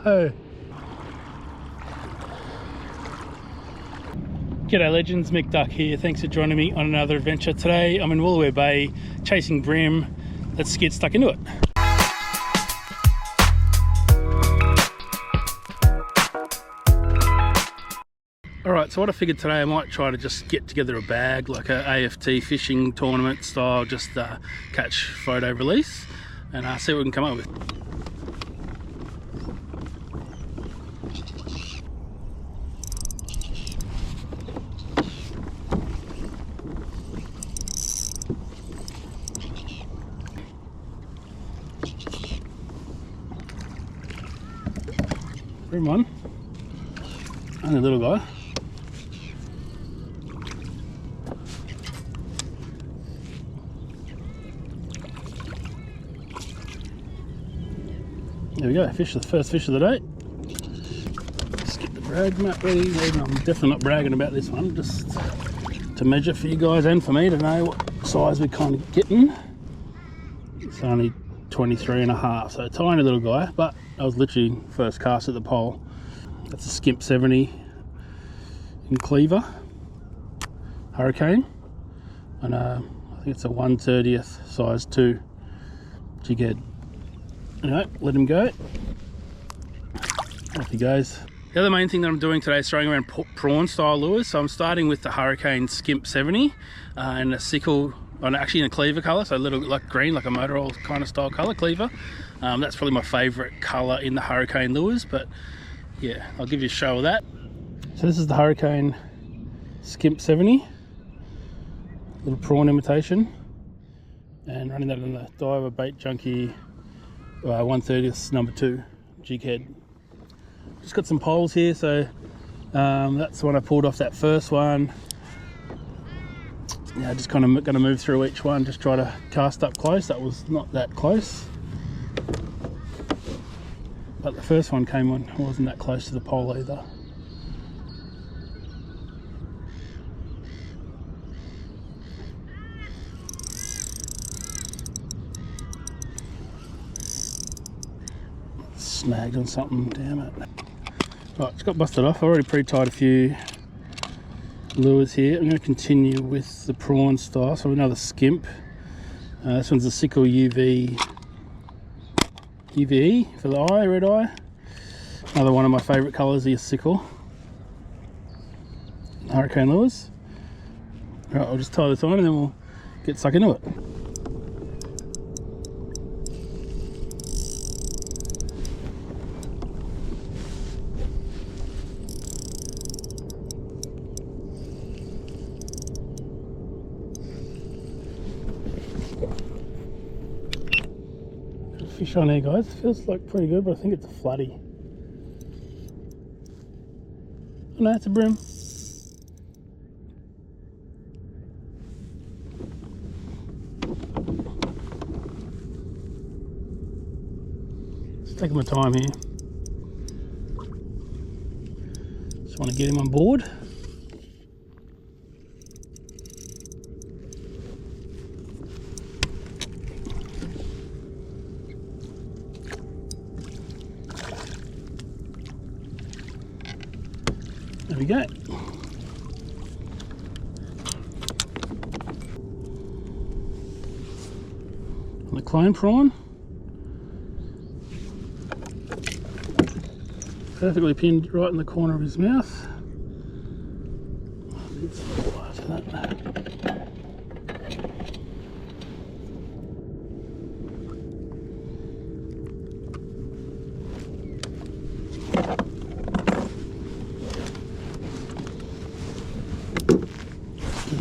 No. G'day legends, Mick Duck here. Thanks for joining me on another adventure. Today I'm in Woolooware Bay chasing bream. Let's get stuck into it. Alright, so what I figured today, I might try to just get together a bag, like a AFT Fishing Tournament style, just catch, photo, release, and see what we can come up with. Bream one, and a little guy. There we go, fish, the first fish of the day. Let's get the brag mat ready. I'm definitely not bragging about this one, just to measure for you guys and for me to know what size we're kind of getting. It's only 23.5, so a tiny little guy, but I was literally first cast at the pole. That's a Skimp 70 in Cleaver, Hurricane, and I think it's a 1/30th size 2 jig head. Anyway, let him go. Off he goes. The other main thing that I'm doing today is throwing around prawn style lures. So I'm starting with the Hurricane Skimp 70 and a sickle, actually in a Cleaver colour, so a little like green, like a motor oil kind of style colour, Cleaver. That's probably my favourite colour in the Hurricane lures, but yeah, I'll give you a show of that. So this is the Hurricane Skimp 70, little prawn imitation, and running that on the Daiwa Bait Junkie 1/30th number 2 jig head. Just got some poles here, so that's the one I pulled off that first one. Yeah, just kind of going to move through each one, just try to cast up close. That was not that close, but the first one came on, wasn't that close to the pole either. Snagged on something, damn it. Right, it's got busted off. I already pre-tied a few lures here. I'm going to continue with the prawn style, so another Skimp. This one's a sickle UVE for the eye, red eye. Another one of my favourite colours is sickle. Hurricane lures. Right, I'll just tie this on and then we'll get stuck into it. Fish on here, guys. Feels like pretty good, but I think it's a floody. Oh no, it's a bream. Just taking my time here. Just want to get him on board. There we go. On the clone prawn. Perfectly pinned right in the corner of his mouth. It's a little light to that.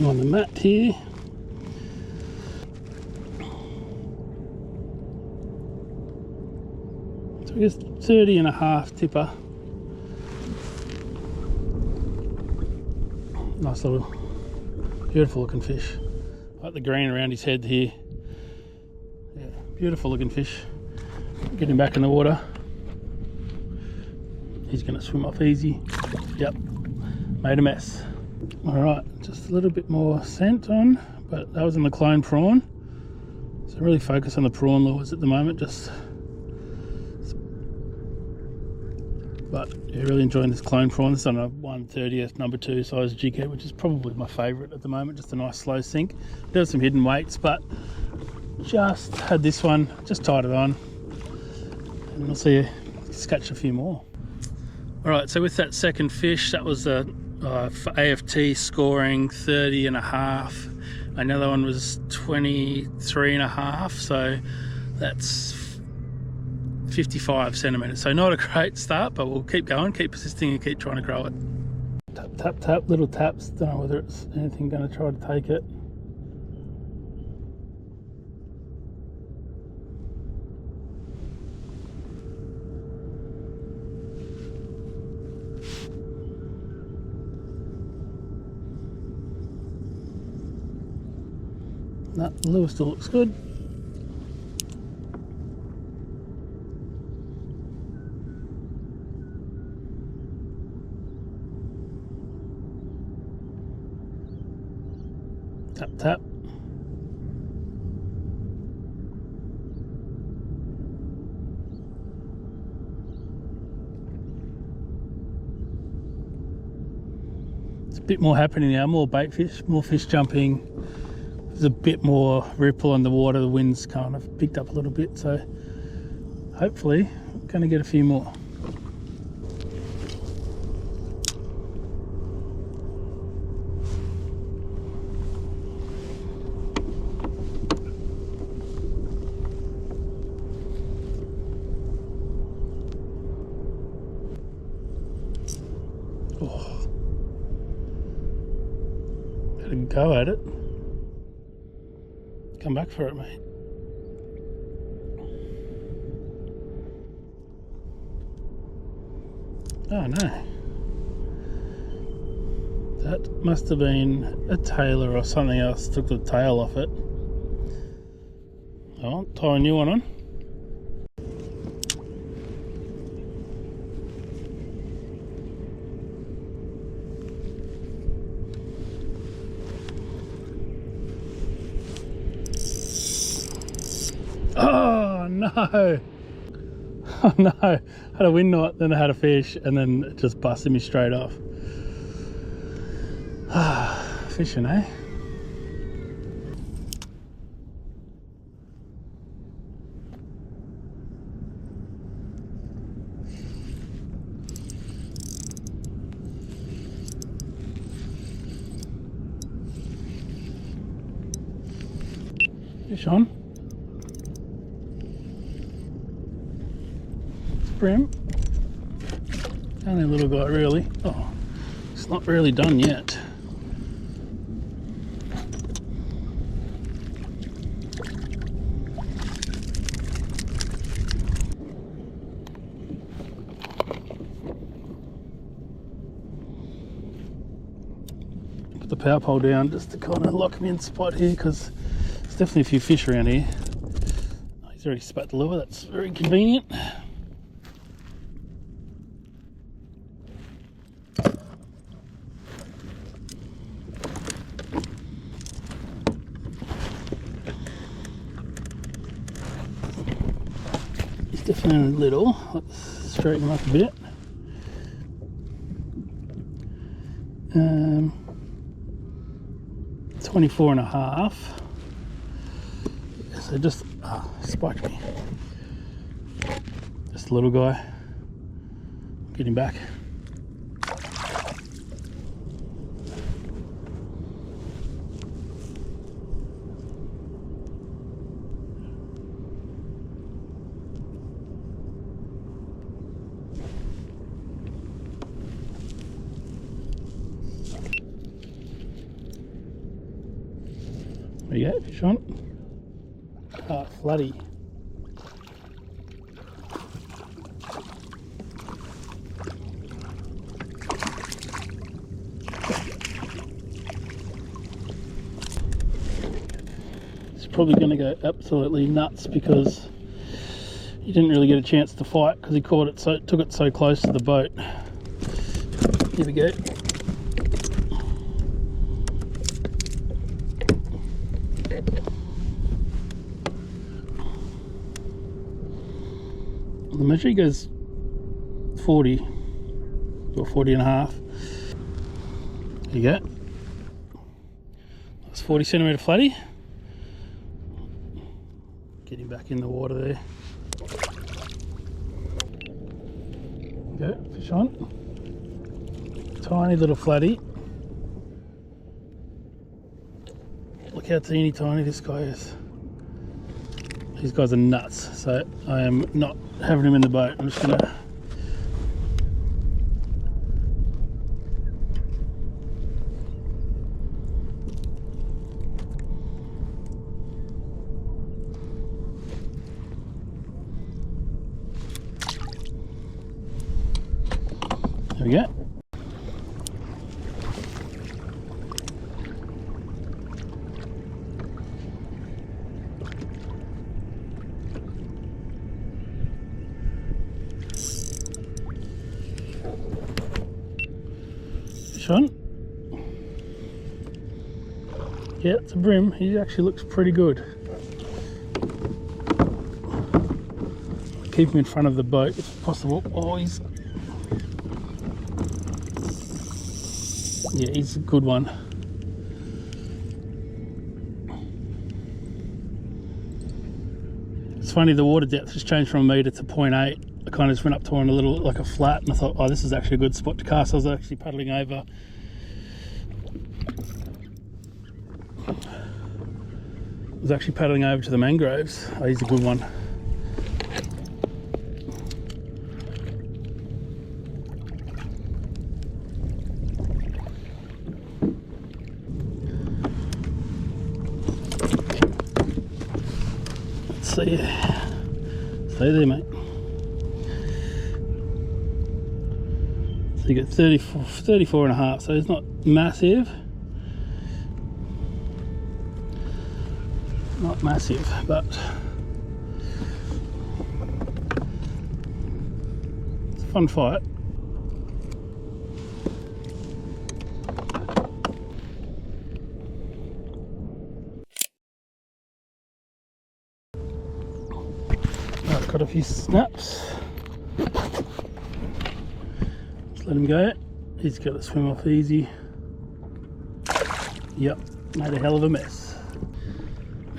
On the mat here. So I guess 30.5 tipper. Nice little, beautiful looking fish. I like the green around his head here. Yeah, beautiful looking fish. Get him back in the water. He's going to swim off easy. Yep, made a mess. Alright, just a little bit more scent on, but that was in the clone prawn. So really focus on the prawn lures at the moment, just But yeah, really enjoying this clone prawn. This is on a 1/30th number 2 size jig head, which is probably my favourite at the moment. Just a nice slow sink. There's some hidden weights, but just had this one, just tied it on, and we'll see you catch a few more. Alright, so with that second fish, that was a for AFT scoring 30.5. Another one was 23.5, so that's 55 centimetres. So not a great start, but we'll keep going, keep persisting, and keep trying to grow it. Tap, tap, tap, little taps. Don't know whether it's anything going to try to take it. No, the lure still looks good. Tap, tap. It's a bit more happening now, more bait fish, more fish jumping. There's a bit more ripple on the water, the wind's kind of picked up a little bit, so hopefully I'm going to get a few more. Oh. Had a go at it. Come back for it, mate. Oh no. That must have been a tailor or something else. Took the tail off it. Oh, tie a new one on. Oh no! Oh no! Had a wind knot, then I had a fish, and then it just busted me straight off. Fishing, eh? Fish on. Bream. Only a little guy really. Oh, it's not really done yet. Put the power pole down just to kind of lock me in spot here, because there's definitely a few fish around here. Oh, he's already spat the lure, that's very convenient. Definitely a little. Let's straighten him up a bit. 24.5. So just spiked me. Just a little guy. Get him back. There you go, fish on. Floody. It's probably going to go absolutely nuts because he didn't really get a chance to fight because he caught it took it so close to the boat. Here we go. The measure goes 40. or 40 and a half. There you go. That's 40 centimetre flatty. Get him back in the water there. Go, fish on. Tiny little flatty. Look how teeny tiny this guy is. These guys are nuts, so I am not having him in the boat. I'm just gonna there we go. On. Yeah, it's a bream. He actually looks pretty good. Keep him in front of the boat if possible. Oh, he's a good one. It's funny, the water depth has changed from a metre to 0.8. I kind of just went up to one a little, like a flat, and I thought, oh, this is actually a good spot to cast. I was actually paddling over. To the mangroves. Oh, he's a good one. Let's see. Stay there, mate. So you get 34 and a half, so it's not massive. Not massive, but it's a fun fight. I've got a few snaps. Just let him go. He's got to swim off easy. Yep, made a hell of a mess.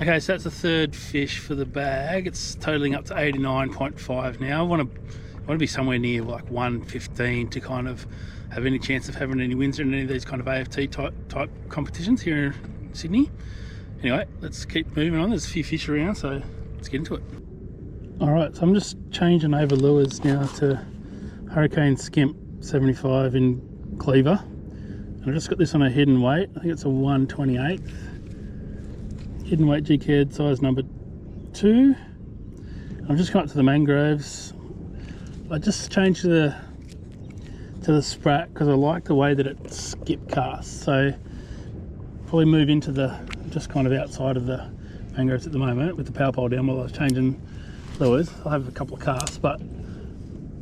Okay, so that's the third fish for the bag. It's totaling up to 89.5 now. I want to be somewhere near like 115 to kind of have any chance of having any wins in any of these kind of AFT type competitions here in Sydney. Anyway, let's keep moving on. There's a few fish around, so let's get into it. Alright, so I'm just changing over lures now to Hurricane Skimp 75 in Cleaver. And I've just got this on a hidden weight. I think it's a 1/28. Hidden weight GK size number 2. I'm just going up to the mangroves. I just changed to the Sprat because I like the way that it skip casts. So probably move into the just kind of outside of the mangroves at the moment with the power pole down while I was changing lures. I'll have a couple of casts, but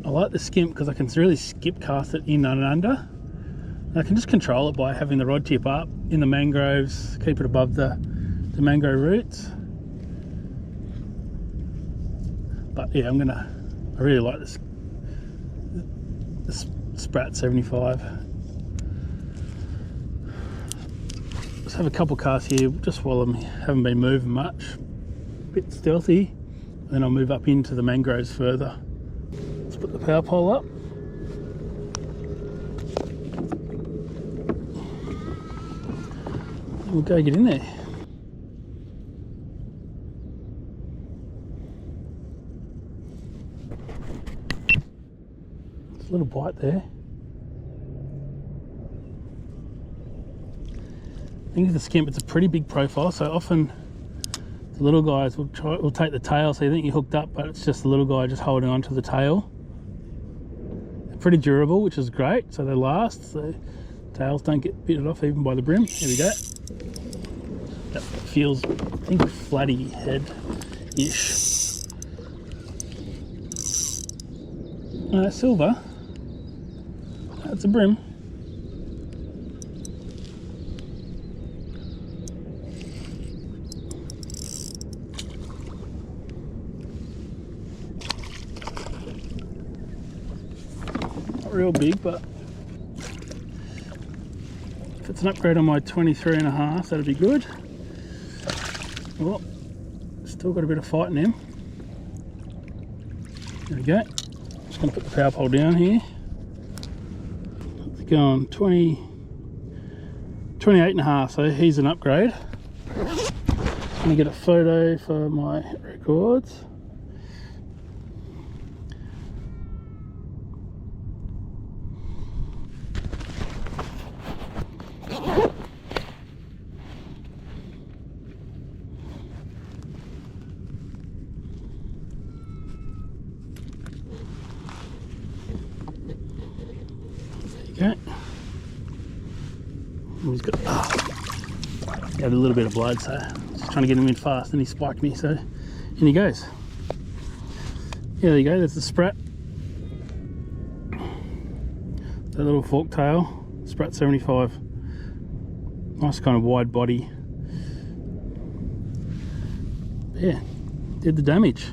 I like the Skimp because I can really skip cast it in and under. And I can just control it by having the rod tip up in the mangroves, keep it above the mangrove roots. But yeah, I really like this Sprat 75. Let's have a couple casts here just while I haven't been moving much. A bit stealthy, then I'll move up into the mangroves further. Let's put the power pole up. And we'll go get in there. A little bite there. I think the Skimp, it's a pretty big profile, so often the little guys will take the tail, so you think you're hooked up, but it's just the little guy just holding on to the tail. They're pretty durable, which is great, so they last, so tails don't get bitten off even by the bream. Here we go. That feels, I think, flatty head-ish. Silver. That's a bream. Not real big, but If it's an upgrade on my 23.5, that'd be good. Oh, still got a bit of fight in him. There we go. Just going to put the power pole down here. It's going 28.5, so he's an upgrade. I'm going to get a photo for my records. Okay. He's got he had a little bit of blood, so just trying to get him in fast, and he spiked me, so in he goes. Yeah, there you go, there's the Sprat. That little fork tail, Sprat 75. Nice kind of wide body. Yeah, did the damage.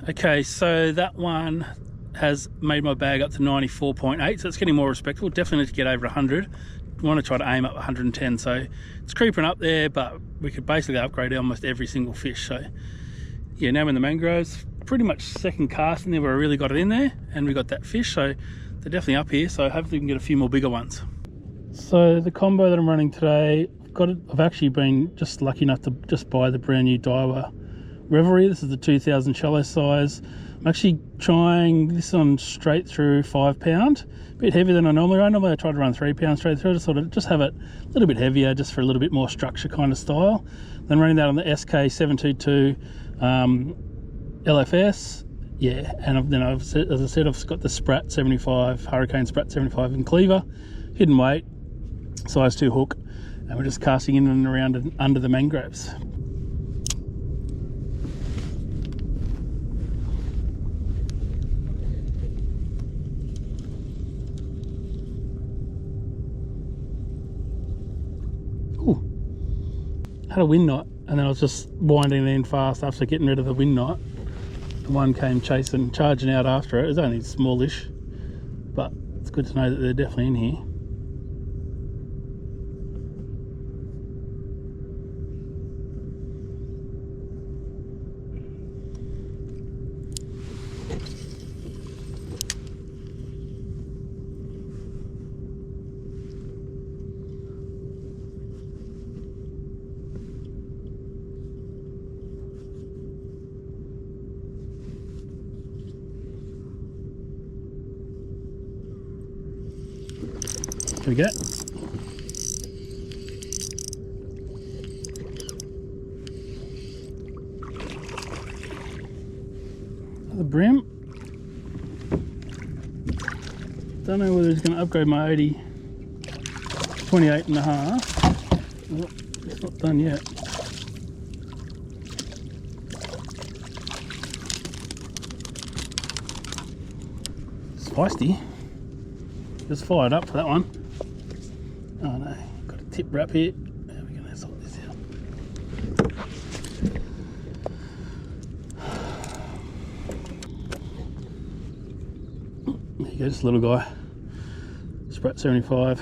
Okay, so that one has made my bag up to 94.8, so it's getting more respectable. Definitely need to get over 100. Want to try to aim up 110, so it's creeping up there, but we could basically upgrade almost every single fish. So yeah, now in the mangroves, pretty much second cast in there where I really got it in there, and we got that fish, so they're definitely up here. So hopefully we can get a few more bigger ones. So the combo that I'm running today, I've actually been just lucky enough to just buy the brand new Daiwa Revelry. This is the 2000 shallow size. I'm actually trying this on straight through 5 pound, a bit heavier than I normally run. Normally I try to run 3 pounds straight through, to sort of just have it a little bit heavier, just for a little bit more structure kind of style. Then running that on the SK722 LFS, yeah. And then as I said, I've got the Sprat 75, Hurricane Sprat 75 in cleaver, hidden weight, size 2 hook, and we're just casting in and around and under the mangroves. Had a wind knot, and then I was just winding it in fast after getting rid of the wind knot. The one came charging out after it. It was only smallish, but it's good to know that they're definitely in here. There we go. The Bream. Don't know whether it's going to upgrade my 80 28.5. Oh, it's not done yet. It's feisty. Just fired up for that one. Oh no, got a tip wrap here. How are we going to sort this out? There you go, just a little guy. Sprat 75.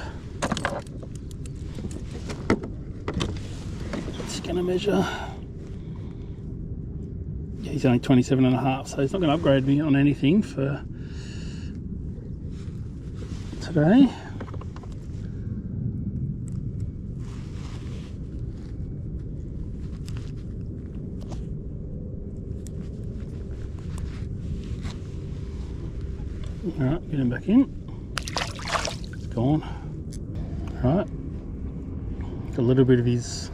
It's going to measure. Yeah, he's only 27.5, so he's not going to upgrade me on anything for today. Alright, get him back in. It's gone. Alright. Got a little bit of his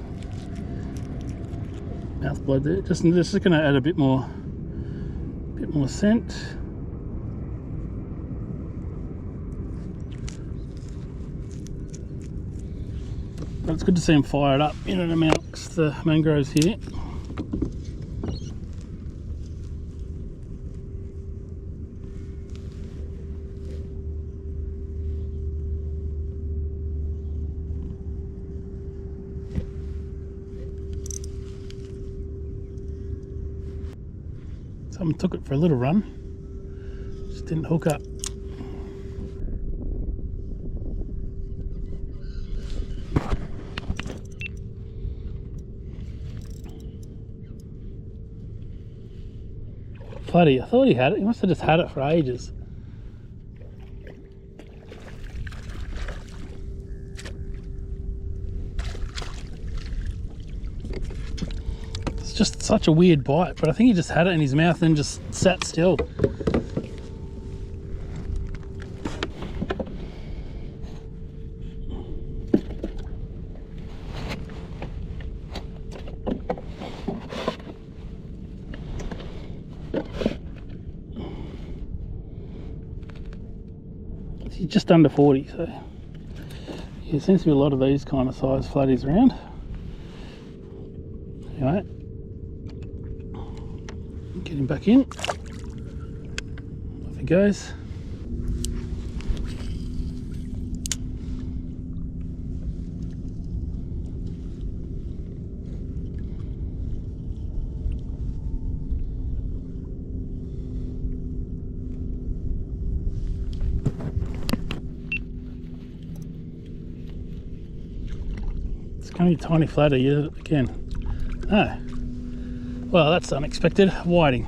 mouth blood there. Just going to add a bit more scent. But it's good to see him fired up in and amongst the mangroves here. Someone took it for a little run, just didn't hook up. Flatty. I thought he had it. He must have just had it for ages. It's just such a weird bite, but I think he just had it in his mouth and just sat still. He's just under 40, so yeah, there seems to be a lot of these kind of size flatties around. Anyway, get him back in. Off he goes. Only a tiny flatter again. Oh, well, that's unexpected. Whiting.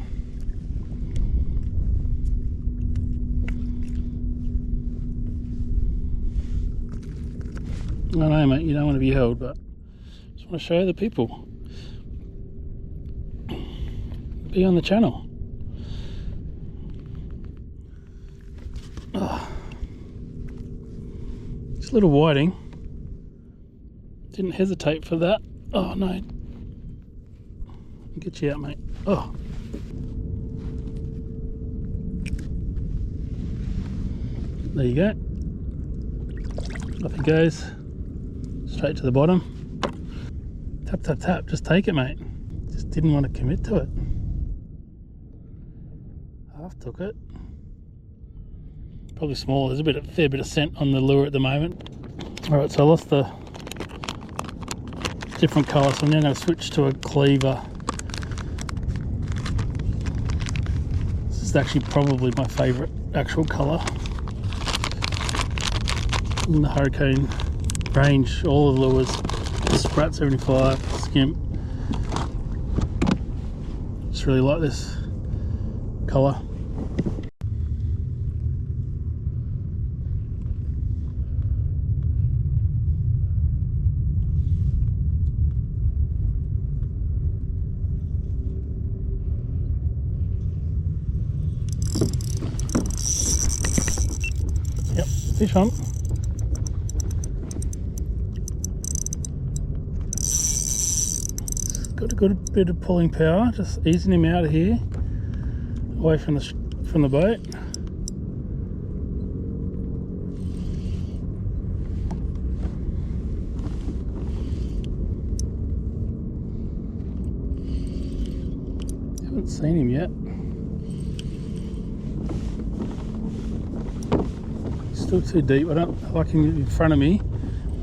I know, mate, you don't want to be held, but just want to show the people. Be on the channel. Oh. Just a little whiting. Didn't hesitate for that. Oh no. I'll get you out, mate. Oh. There you go. Off he goes. Straight to the bottom. Tap, tap, tap. Just take it, mate. Just didn't want to commit to it. Half took it. Probably small. There's a fair bit of scent on the lure at the moment. Alright, so I lost the different colour, so I'm now going to switch to a cleaver. This is actually probably my favourite actual colour in the Hurricane range. All of the lures, the Sprat 75, Skimp. Just really like this colour. Yep, fish on. Got a good bit of pulling power, just easing him out of here, away from the boat. Haven't seen him yet. Still too deep. I don't like him in front of me.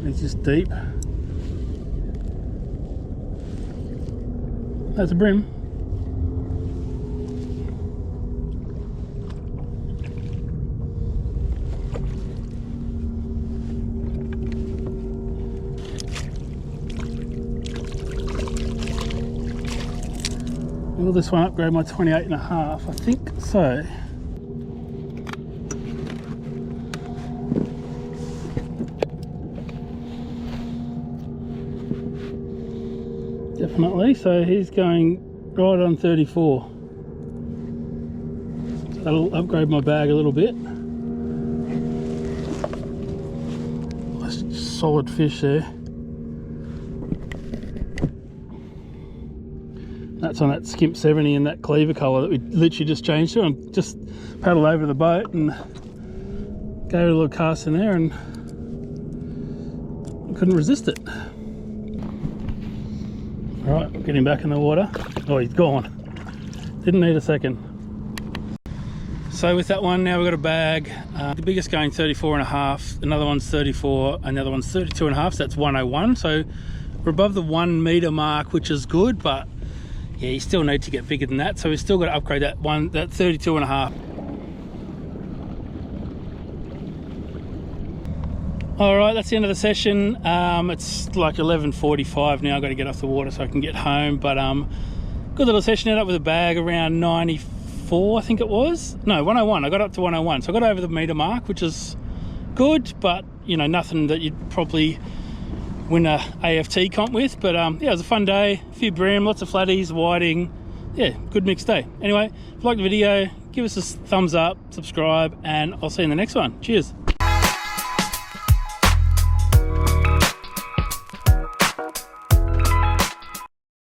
He's just deep. That's a bream. Will this one upgrade my 28.5? I think so. Definitely, so he's going right on 34. So that'll upgrade my bag a little bit. Nice solid fish there. That's on that Skimp 70 in that cleaver colour that we literally just changed to, and just paddled over the boat and gave it a little cast in there and couldn't resist it. Alright, we'll get him back in the water. Oh, he's gone. Didn't need a second. So with that one, now we've got a bag. The biggest going 34.5, another one's 34, another one's 32.5, so that's 101. So we're above the 1 metre mark, which is good, but yeah, you still need to get bigger than that. So we've still got to upgrade that 32.5. Alright, that's the end of the session. It's like 11:45 now. I've got to get off the water so I can get home. But good little session. Ended up with a bag around 94 104, I think it was. No, 101. I got up to 101. So I got over the meter mark, which is good, but, you know, nothing that you'd probably win a AFT comp with. But yeah, it was a fun day. A few bream, lots of flatties, whiting. Yeah, good mixed day. Anyway, if you liked the video, give us a thumbs up, subscribe, and I'll see you in the next one. Cheers.